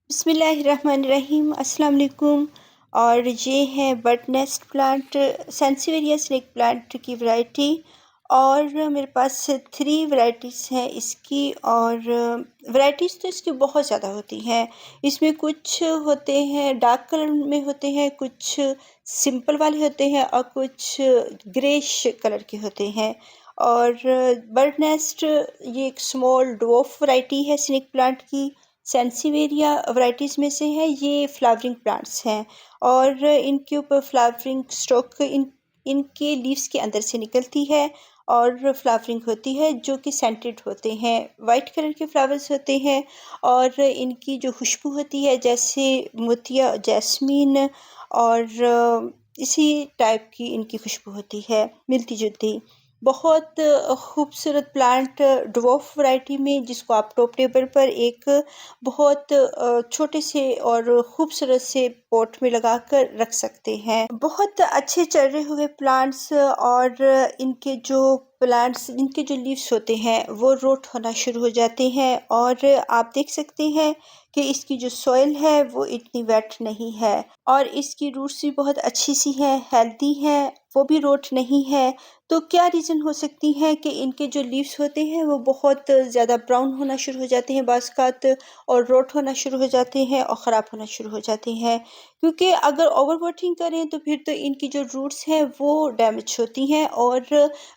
बिस्मिल्लाहिर्रहमानिर्रहीम अस्सलाम वालेकुम। और ये है bird nest plant, sansevieria snake plant की वैरायटी। और मेरे पास 3 वैरायटीज़ हैं इसकी। और वैरायटीज़ तो इसकी बहुत ज़्यादा होती हैं। इसमें कुछ होते हैं डार्क कलर में होते हैं, कुछ सिंपल वाले होते हैं और कुछ ग्रेश कलर के होते हैं। और बर्ड नेस्ट ये एक स्मॉल ड्वार्फ वैरायटी है स्नेक प्लांट की। सेंसिवेरिया वैराइटीज़ में से है। ये फ्लावरिंग प्लांट्स हैं और इनके ऊपर फ्लावरिंग स्टॉक इनके लीव्स के अंदर से निकलती है और फ्लावरिंग होती है जो कि सेंटेड होते हैं। वाइट कलर के फ्लावर्स होते हैं और इनकी जो खुशबू होती है जैसे मोतिया जैस्मीन और इसी टाइप की इनकी खुशबू होती है, मिलती जुलती। बहुत खूबसूरत प्लांट ड्वार्फ वैरायटी में, जिसको आप टॉप टेबल पर एक बहुत छोटे से और खूबसूरत से पॉट में लगाकर रख सकते हैं। बहुत अच्छे चल रहे हुए प्लांट्स और इनके जो लीव्स होते हैं वो रोट होना शुरू हो जाते हैं। और आप देख सकते हैं कि इसकी जो सॉइल है वो इतनी वेट नहीं है और इसकी रूट्स भी बहुत अच्छी सी हैं, हेल्दी हैं, वो भी रोट नहीं है। तो क्या रीज़न हो सकती है कि इनके जो लीव्स होते हैं वो बहुत ज़्यादा ब्राउन होना शुरू हो जाते हैं बाज़ और रोट होना शुरू हो जाते हैं और ख़राब होना शुरू हो जाते हैं। क्योंकि अगर ओवर वाटरिंग करें तो फिर तो इनकी जो रूट्स हैं वो डैमेज होती हैं और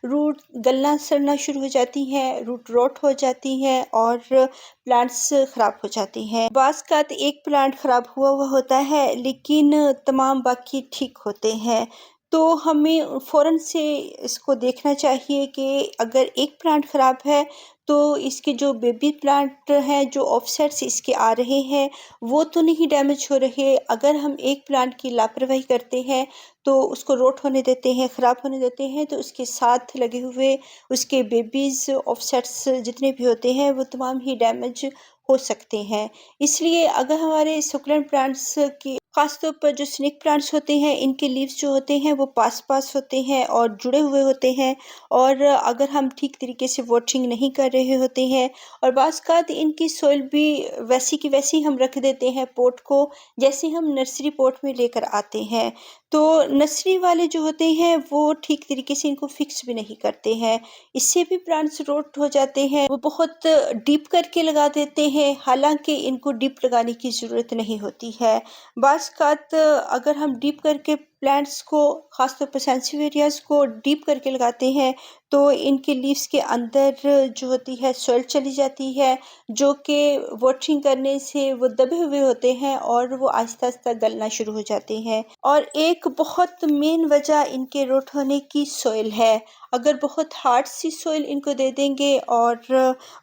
रूट गलना सड़ना शुरू हो जाती हैं, रूट रोट हो जाती हैं और प्लांट्स ख़राब हो जाती हैं। बाज़ एक प्लांट ख़राब हुआ होता है लेकिन तमाम बाकी ठीक होते हैं। तो हमें फ़ौरन से इसको देखना चाहिए कि अगर एक प्लांट ख़राब है तो इसके जो बेबी प्लांट हैं जो ऑफसेट्स इसके आ रहे हैं वो तो नहीं डैमेज हो रहे। अगर हम एक प्लांट की लापरवाही करते हैं तो उसको रोट होने देते हैं, ख़राब होने देते हैं, तो उसके साथ लगे हुए उसके बेबीज़ ऑफसेट्स जितने भी होते हैं वो तमाम ही डैमेज हो सकते हैं। इसलिए अगर हमारे सुकुलेंट प्लांट्स की ख़ास तौर पर जो स्नेक प्लांट्स होते हैं इनके लीव्स जो होते हैं वो पास-पास होते हैं और जुड़े हुए होते हैं। और अगर हम ठीक तरीके से वाटरिंग नहीं कर रहे होते हैं और बाज़ इनकी सॉइल भी वैसी की वैसी हम रख देते हैं पॉट को, जैसे हम नर्सरी पॉट में लेकर आते हैं। तो नर्सरी वाले जो होते हैं वो ठीक तरीके से इनको फिक्स भी नहीं करते हैं, इससे भी प्लांट्स रोट हो जाते हैं। वो बहुत डीप करके लगा देते हैं, हालांकि इनको डीप लगाने की ज़रूरत नहीं होती है। बाज़ अगर हम डीप करके प्लांट्स को, ख़ासतौर पर सेंसिवेरियाज़ को डीप करके लगाते हैं तो इनके लीव्स के अंदर जो होती है सॉइल चली जाती है, जो कि वाटरिंग करने से वो दबे हुए होते हैं और वो आहिस्ता आहिस्ता गलना शुरू हो जाते हैं। और एक बहुत मेन वजह इनके रोट होने की सॉइल है। अगर बहुत हार्ड सी सॉइल इनको दे देंगे और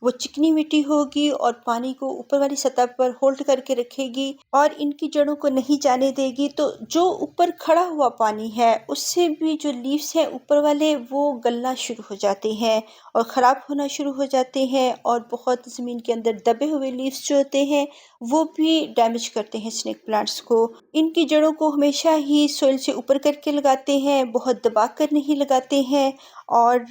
वो चिकनी मिट्टी होगी और पानी को ऊपर वाली सतह पर होल्ड करके रखेगी और इनकी जड़ों को नहीं जाने देगी, तो जो ऊपर खड़ा हुआ पानी है उससे भी जो लीव्स हैं ऊपर वाले वो गलना शुरू हो जाते हैं और ख़राब होना शुरू हो जाते हैं। और बहुत ज़मीन के अंदर दबे हुए लीव्स जो होते हैं वो भी डैमेज करते हैं स्नेक प्लांट्स को। इनकी जड़ों को हमेशा ही सॉइल से ऊपर करके लगाते हैं, बहुत दबा कर नहीं लगाते हैं। और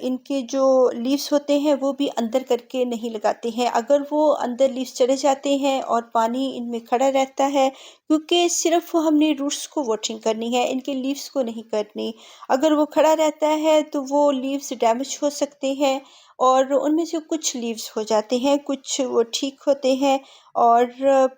इनके जो लीव्स होते हैं वो भी अंदर करके नहीं लगाते हैं। अगर वो अंदर लीव्स चले जाते हैं और पानी इनमें खड़ा रहता है, क्योंकि सिर्फ हमने रूट्स को वाटरिंग करनी है, इनके लीव्स को नहीं करनी। अगर वो खड़ा रहता है तो वो लीव्स डैमेज हो सकते हैं और उनमें से कुछ लीव्स हो जाते हैं, कुछ वो ठीक होते हैं। और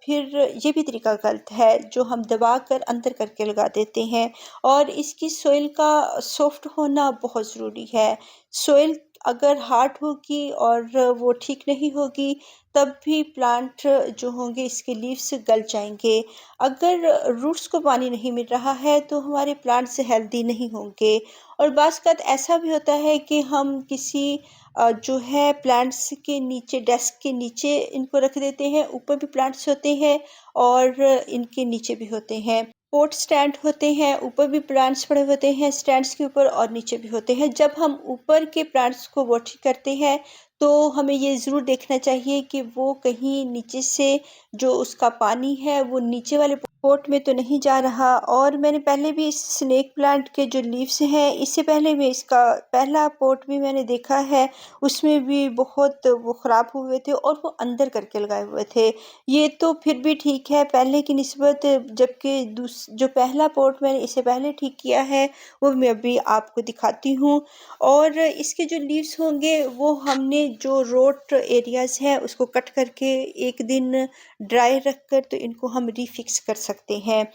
फिर ये भी तरीका गलत है जो हम दबा कर अंदर करके लगा देते हैं। और इसकी सॉइल का सॉफ्ट होना बहुत ज़रूरी है। सॉइल अगर हार्ड होगी और वो ठीक नहीं होगी तब भी प्लांट जो होंगे इसके लीव्स गल जाएंगे। अगर रूट्स को पानी नहीं मिल रहा है तो हमारे प्लांट्स हेल्दी नहीं होंगे। और बाज़ ऐसा भी होता है कि हम किसी जो है प्लांट्स के नीचे, डेस्क के नीचे इनको रख देते हैं, ऊपर भी प्लांट्स होते हैं और इनके नीचे भी होते हैं। पॉट स्टैंड होते हैं, ऊपर भी प्लांट्स पड़े होते हैं स्टैंड्स के ऊपर और नीचे भी होते हैं। जब हम ऊपर के प्लांट्स को वाटर करते हैं तो हमें ये ज़रूर देखना चाहिए कि वो कहीं नीचे से जो उसका पानी है वो नीचे वाले पॉट में तो नहीं जा रहा। और मैंने पहले भी इस स्नेक प्लांट के जो लीव्स हैं, इससे पहले भी इसका पहला पॉट भी मैंने देखा है, उसमें भी बहुत वो ख़राब हुए थे और वो अंदर करके लगाए हुए थे। ये तो फिर भी ठीक है पहले की निस्बत, जबकि जो पहला पॉट मैंने इससे पहले ठीक किया है वो मैं अभी आपको दिखाती हूँ। और इसके जो लीव्स होंगे वो हमने जो रोट एरियाज़ हैं उसको कट करके एक दिन ड्राई रख कर तो इनको हम रीफिक्स कर सकते हैं।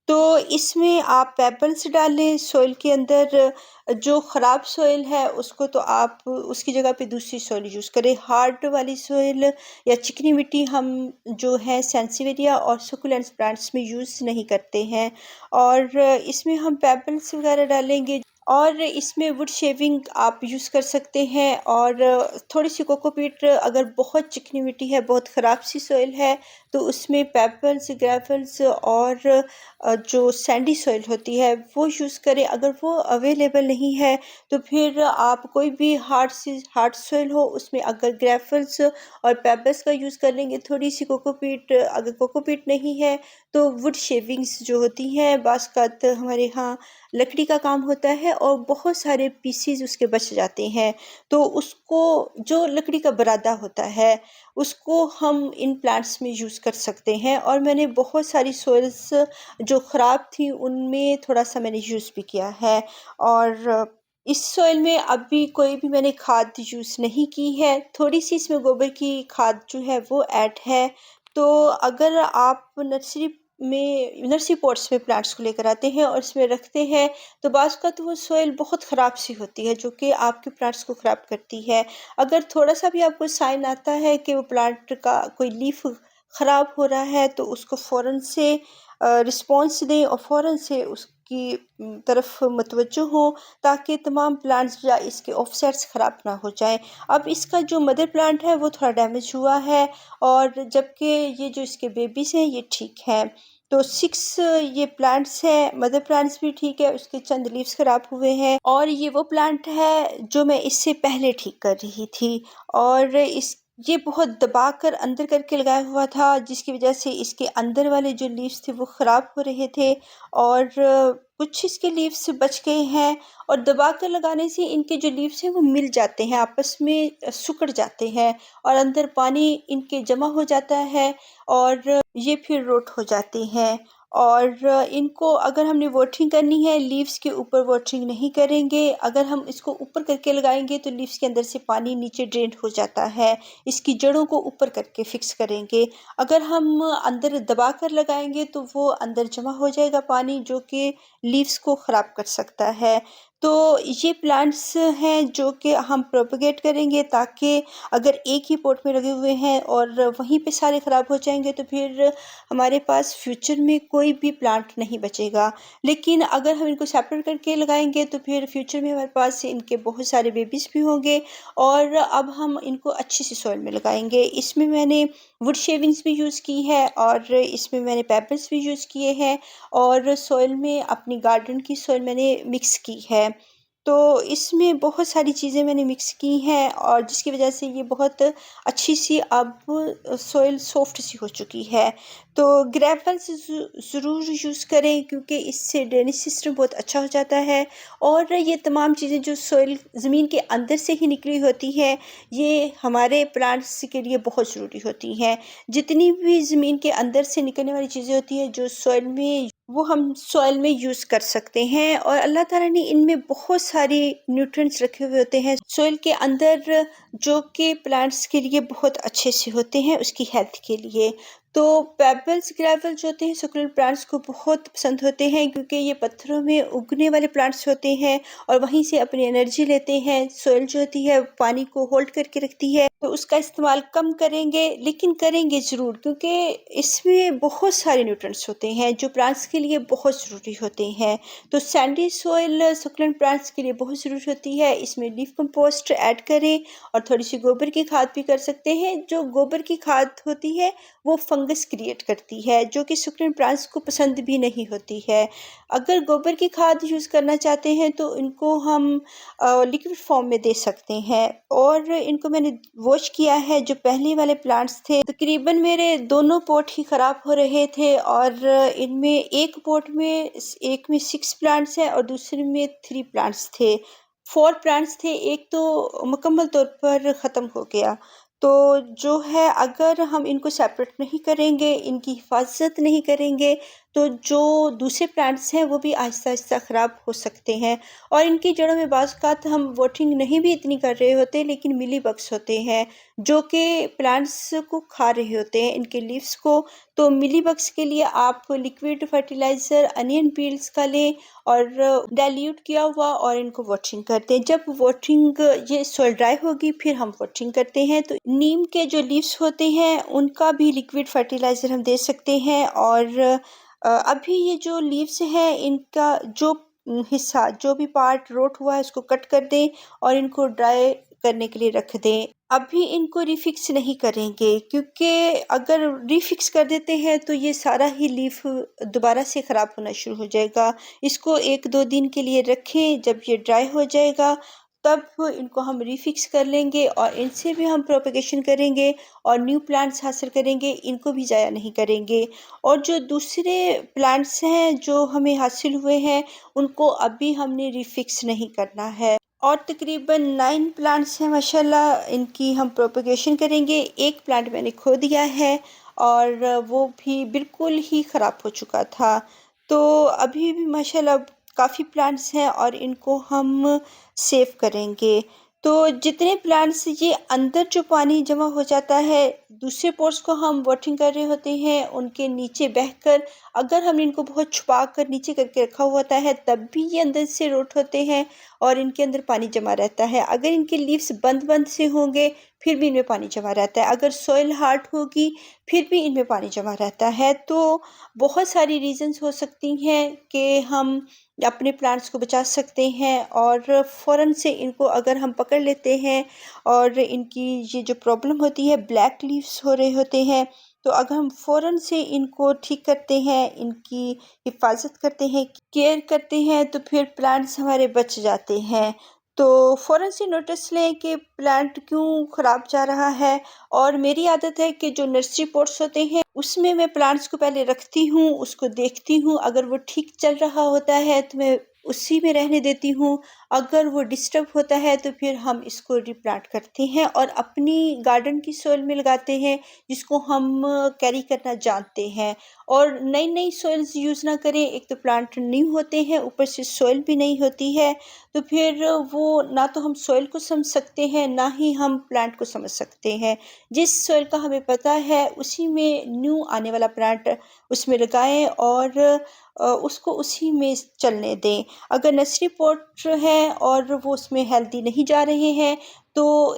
तो इसमें आप पेबल्स डालें सॉइल के अंदर, जो ख़राब सॉइल है उसको तो आप उसकी जगह पे दूसरी सॉइल यूज़ करें। हार्ड वाली सॉइल या चिकनी मिट्टी हम जो है सेंसिवेरिया और सुकुलेंट्स प्लांट्स में यूज़ नहीं करते हैं। और इसमें हम पेबल्स वगैरह डालेंगे और इसमें वुड शेविंग आप यूज़ कर सकते हैं। और थोड़ी-सी कोकोपीट, अगर बहुत चिकनी मिट्टी है, बहुत ख़राब सी सॉइल है, तो उसमें पेबल्स, ग्रेवल्स और जो सैंडी सॉइल होती है वो यूज़ करें। अगर वो अवेलेबल नहीं है तो फिर आप कोई भी हार्ड सॉइल हो उसमें अगर ग्रेवल्स और पेबल्स का यूज़ कर लेंगे, थोड़ी-सी कोकोपीट, अगर कोकोपीट नहीं है तो वुड शेविंग्स जो होती हैं बाज़ हमारे यहाँ लकड़ी का काम होता है और बहुत सारे पीसेस उसके बच जाते हैं, तो उसको जो लकड़ी का बरादा होता है उसको हम इन प्लांट्स में यूज़ कर सकते हैं। और मैंने बहुत सारी सॉइल्स जो ख़राब थी उनमें थोड़ा-सा मैंने यूज़ भी किया है। और इस सॉइल में अभी कोई भी मैंने खाद यूज़ नहीं की है, थोड़ी-सी इसमें गोबर की खाद जो है वो ऐड है। तो अगर आप नर्सरी पॉट्स में प्लांट्स को लेकर आते हैं और इसमें रखते हैं, तो बाज़ का तो वो सॉइल बहुत ख़राब सी होती है जो कि आपके प्लांट्स को ख़राब करती है। अगर थोड़ा-सा भी आपको साइन आता है कि वो प्लांट का कोई लीफ ख़राब हो रहा है तो उसको फ़ौरन से रिस्पॉन्स दें और फ़ौरन से उसकी तरफ मुतवज्जो हों, ताकि तमाम प्लांट्स या इसके ऑफसेट्स ख़राब ना हो जाएँ। अब इसका जो मदर प्लांट है वो थोड़ा डैमेज हुआ है और जबकि ये जो इसके बेबीज़ हैं ये ठीक हैं। तो 6 ये प्लांट्स हैं, मदर प्लांट्स भी ठीक है, उसके चंद लीव्स ख़राब हुए हैं। और ये वो प्लांट है जो मैं इससे पहले ठीक कर रही थी और इस ये बहुत दबाकर अंदर करके लगाया हुआ था, जिसकी वजह से इसके अंदर वाले जो लीव्स थे वो ख़राब हो रहे थे और कुछ इसके लीव्स बच गए हैं। और दबाकर लगाने से इनके जो लीव्स हैं वो मिल जाते हैं, आपस में सिकुड़ जाते हैं और अंदर पानी इनके जमा हो जाता है और ये फिर रोट हो जाते हैं। और इनको अगर हमने वाटरिंग करनी है, लीव्स के ऊपर वाटरिंग नहीं करेंगे। अगर हम इसको ऊपर करके लगाएंगे तो लीव्स के अंदर से पानी नीचे ड्रेन हो जाता है, इसकी जड़ों को ऊपर करके फिक्स करेंगे। अगर हम अंदर दबा कर लगाएंगे तो वो अंदर जमा हो जाएगा पानी, जो कि लीव्स को ख़राब कर सकता है। तो ये प्लांट्स हैं जो कि हम प्रोपेगेट करेंगे, ताकि अगर एक ही पॉट में लगे हुए हैं और वहीं पे सारे ख़राब हो जाएंगे तो फिर हमारे पास फ्यूचर में कोई भी प्लांट नहीं बचेगा। लेकिन अगर हम इनको सेपरेट करके लगाएंगे तो फिर फ्यूचर में हमारे पास इनके बहुत सारे बेबीज़ भी होंगे और अब हम इनको अच्छी सी सॉइल में लगाएंगे। इसमें मैंने वुड शेविंग्स भी यूज़ की है और इसमें मैंने पेबल्स भी यूज़ किए हैं और सॉइल में अपनी गार्डन की सॉइल मैंने मिक्स की है। तो इसमें बहुत सारी चीज़ें मैंने मिक्स की हैं और जिसकी वजह से ये बहुत अच्छी सी अब सॉइल सॉफ्ट सी हो चुकी है। तो ग्रेवल्स ज़रूर यूज़ करें, क्योंकि इससे ड्रेनेज सिस्टम बहुत अच्छा हो जाता है और ये तमाम चीज़ें जो सॉइल ज़मीन के अंदर से ही निकली होती हैं, ये हमारे प्लांट्स के लिए बहुत ज़रूरी होती हैं। जितनी भी ज़मीन के अंदर से निकलने वाली चीज़ें होती हैं जो सॉइल में, वो हम सॉइल में यूज़ कर सकते हैं और अल्लाह ताला ने इनमें बहुत सारी न्यूट्रिएंट्स रखे हुए होते हैं सॉइल के अंदर, जो कि प्लांट्स के लिए बहुत अच्छे से होते हैं उसकी हेल्थ के लिए। तो पेबल्स, ग्रेवल जो होते हैं सक्यूलेंट प्लांट्स को बहुत पसंद होते हैं, क्योंकि ये पत्थरों में उगने वाले प्लांट्स होते हैं और वहीं से अपनी एनर्जी लेते हैं। सॉइल जो होती है पानी को होल्ड करके रखती है, तो उसका इस्तेमाल कम करेंगे, लेकिन करेंगे ज़रूर, क्योंकि इसमें बहुत सारे न्यूट्रिएंट्स होते हैं जो प्लांट्स के लिए बहुत ज़रूरी होते हैं। तो सैंडी सॉइल सक्यूलेंट प्लांट्स के लिए बहुत ज़रूरी होती है। इसमें लीफ कंपोस्ट ऐड करें और थोड़ी सी गोबर की खाद भी कर सकते हैं। जो गोबर की खाद होती है वो फंगस क्रिएट करती है, जो कि सुकुलेंट प्लांट्स को पसंद भी नहीं होती है। अगर गोबर की खाद यूज़ करना चाहते हैं तो इनको हम लिक्विड फॉर्म में दे सकते हैं। और इनको मैंने वॉश किया है। जो पहले वाले प्लांट्स थे, तकरीबन मेरे दोनों पॉट ही ख़राब हो रहे थे, और इनमें एक पॉट में एक में 6 प्लांट्स हैं और दूसरे में 3 प्लांट्स थे। 4 प्लांट्स थे, एक तो मुकम्मल तौर पर ख़त्म हो गया। तो जो है, अगर हम इनको सेपरेट नहीं करेंगे, इनकी हिफाज़त नहीं करेंगे, तो जो दूसरे प्लांट्स हैं वो भी आहिस्ता-आहिस्ता ख़राब हो सकते हैं। और इनकी जड़ों में बाज़ औक़ात हम वाटरिंग नहीं भी इतनी कर रहे होते, लेकिन मिलीबग्स होते हैं जो कि प्लांट्स को खा रहे होते हैं, इनके लीव्स को। तो मिलीबग्स के लिए आप लिक्विड फर्टिलाइज़र अनियन पील्स का लें और डाइल्यूट किया हुआ, और इनको वाटरिंग करते हैं। जब वाटरिंग ये सॉइल ड्राई होगी फिर हम वाटरिंग करते हैं। तो नीम के जो लीव्स होते हैं उनका भी लिक्विड फर्टिलाइज़र हम दे सकते हैं। और अभी ये जो लीव्स हैं इनका जो हिस्सा, जो भी पार्ट रोट हुआ है उसको कट कर दें और इनको ड्राई करने के लिए रख दें। अभी इनको रिफिक्स नहीं करेंगे, क्योंकि अगर रिफिक्स कर देते हैं तो ये सारा ही लीफ दोबारा से ख़राब होना शुरू हो जाएगा। इसको 1-2 दिन के लिए रखें, जब ये ड्राई हो जाएगा तब इनको हम रिफिक्स कर लेंगे और इनसे भी हम प्रोपेगेशन करेंगे और न्यू प्लांट्स हासिल करेंगे, इनको भी ज़ाया नहीं करेंगे। और जो दूसरे प्लांट्स हैं जो हमें हासिल हुए हैं, उनको अभी हमने रिफिक्स नहीं करना है। और तकरीबन 9 प्लांट्स हैं माशाल्लाह, इनकी हम प्रोपेगेशन करेंगे। एक प्लांट मैंने खो दिया है और वो भी बिल्कुल ही ख़राब हो चुका था। तो अभी भी माशाल्लाह काफ़ी प्लांट्स हैं और इनको हम सेव करेंगे। तो जितने प्लांट्स ये अंदर जो पानी जमा हो जाता है, दूसरे पोर्स को हम वाटरिंग कर रहे होते हैं, उनके नीचे बहकर, अगर हम इनको बहुत छुपा कर नीचे करके रखा हुआ होता है तब भी ये अंदर से रोट होते हैं और इनके अंदर पानी जमा रहता है। अगर इनके लीव्स बंद से होंगे फिर भी इनमें पानी जमा रहता है। अगर सॉइल हार्ड होगी फिर भी इनमें पानी जमा रहता है। तो बहुत सारी रीज़न्स हो सकती हैं कि हम अपने प्लांट्स को बचा सकते हैं। और फ़ौरन से इनको अगर हम पकड़ लेते हैं और इनकी ये जो प्रॉब्लम होती है, ब्लैक लीव्स हो रहे होते हैं, तो अगर हम फ़ौरन से इनको ठीक करते हैं, इनकी हिफाज़त करते हैं, केयर करते हैं, तो फिर प्लांट्स हमारे बच जाते हैं। तो फ़ौरन से नोटिस लें कि प्लांट क्यों ख़राब जा रहा है। और मेरी आदत है कि जो नर्सरी पॉट्स होते हैं उसमें मैं प्लांट्स को पहले रखती हूँ, उसको देखती हूँ, अगर वो ठीक चल रहा होता है तो मैं उसी में रहने देती हूँ। अगर वो डिस्टर्ब होता है तो फिर हम इसको रिप्लांट करते हैं और अपनी गार्डन की सॉइल में लगाते हैं, जिसको हम कैरी करना जानते हैं। और नई सॉइल्स यूज़ ना करें, एक तो प्लांट न्यू होते हैं, ऊपर से सॉइल भी नहीं होती है, तो फिर वो ना तो हम सॉइल को समझ सकते हैं, ना ही हम प्लांट को समझ सकते हैं। जिस सॉइल का हमें पता है उसी में न्यू आने वाला प्लांट उसमें लगाएं और उसको उसी में चलने दें। अगर नर्सरी पॉट है और वो उसमें हेल्दी नहीं जा रहे हैं तो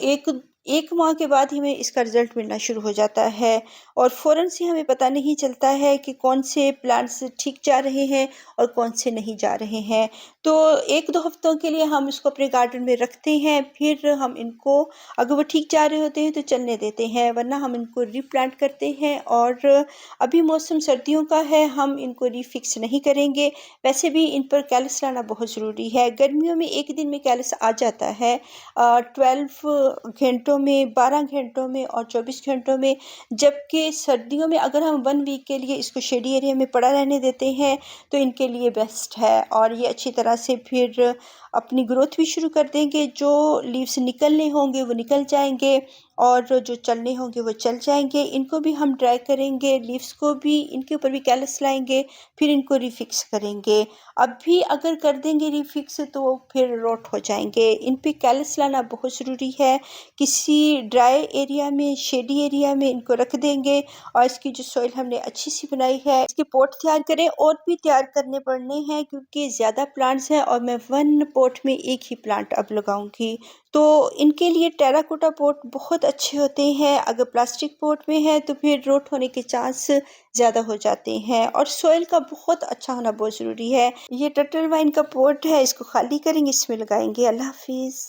एक माह के बाद ही हमें इसका रिज़ल्ट मिलना शुरू हो जाता है और फ़ौरन से हमें पता नहीं चलता है कि कौन से प्लांट्स ठीक जा रहे हैं और कौन से नहीं जा रहे हैं। तो 1-2 हफ्तों के लिए हम इसको अपने गार्डन में रखते हैं, फिर हम इनको, अगर वो ठीक जा रहे होते हैं तो चलने देते हैं, वरना हम इनको रीप्लांट करते हैं। और अभी मौसम सर्दियों का है, हम इनको रीफिक्स नहीं करेंगे। वैसे भी इन पर कैल्स लाना बहुत ज़रूरी है। गर्मियों में 1 दिन में कैल्स आ जाता है, 12 घंटों में, 12 घंटों में और 24 घंटों में। जबकि सर्दियों में अगर हम 1 वीक के लिए इसको शेडी एरिया में पड़ा रहने देते हैं तो इनके लिए बेस्ट है और ये अच्छी तरह से फिर अपनी ग्रोथ भी शुरू कर देंगे। जो लीव्स निकलने होंगे वो निकल जाएंगे और जो चलने होंगे वो चल जाएंगे। इनको भी हम ड्राई करेंगे, लीव्स को भी, इनके ऊपर भी कैलस लाएंगे, फिर इनको रिफिक्स करेंगे। अभी अगर कर देंगे रिफिक्स तो वो फिर रोट हो जाएंगे। इन पे कैलस लाना बहुत ज़रूरी है। किसी ड्राई एरिया में, शेडी एरिया में इनको रख देंगे और इसकी जो सॉइल हमने अच्छी सी बनाई है, इसके पॉट तैयार करें। और भी तैयार करने पड़ने हैं क्योंकि ज़्यादा प्लांट्स हैं और मैं 1 पॉट में एक ही प्लांट अब लगाऊंगी। तो इनके लिए टेराकोटा पॉट बहुत अच्छे होते हैं। अगर प्लास्टिक पॉट में है तो फिर रोट होने के चांस ज़्यादा हो जाते हैं और सॉइल का बहुत अच्छा होना बहुत ज़रूरी है। ये टर्टल वाइन का पॉट है, इसको खाली करेंगे, इसमें लगाएंगे। अल्लाह हाफिज़।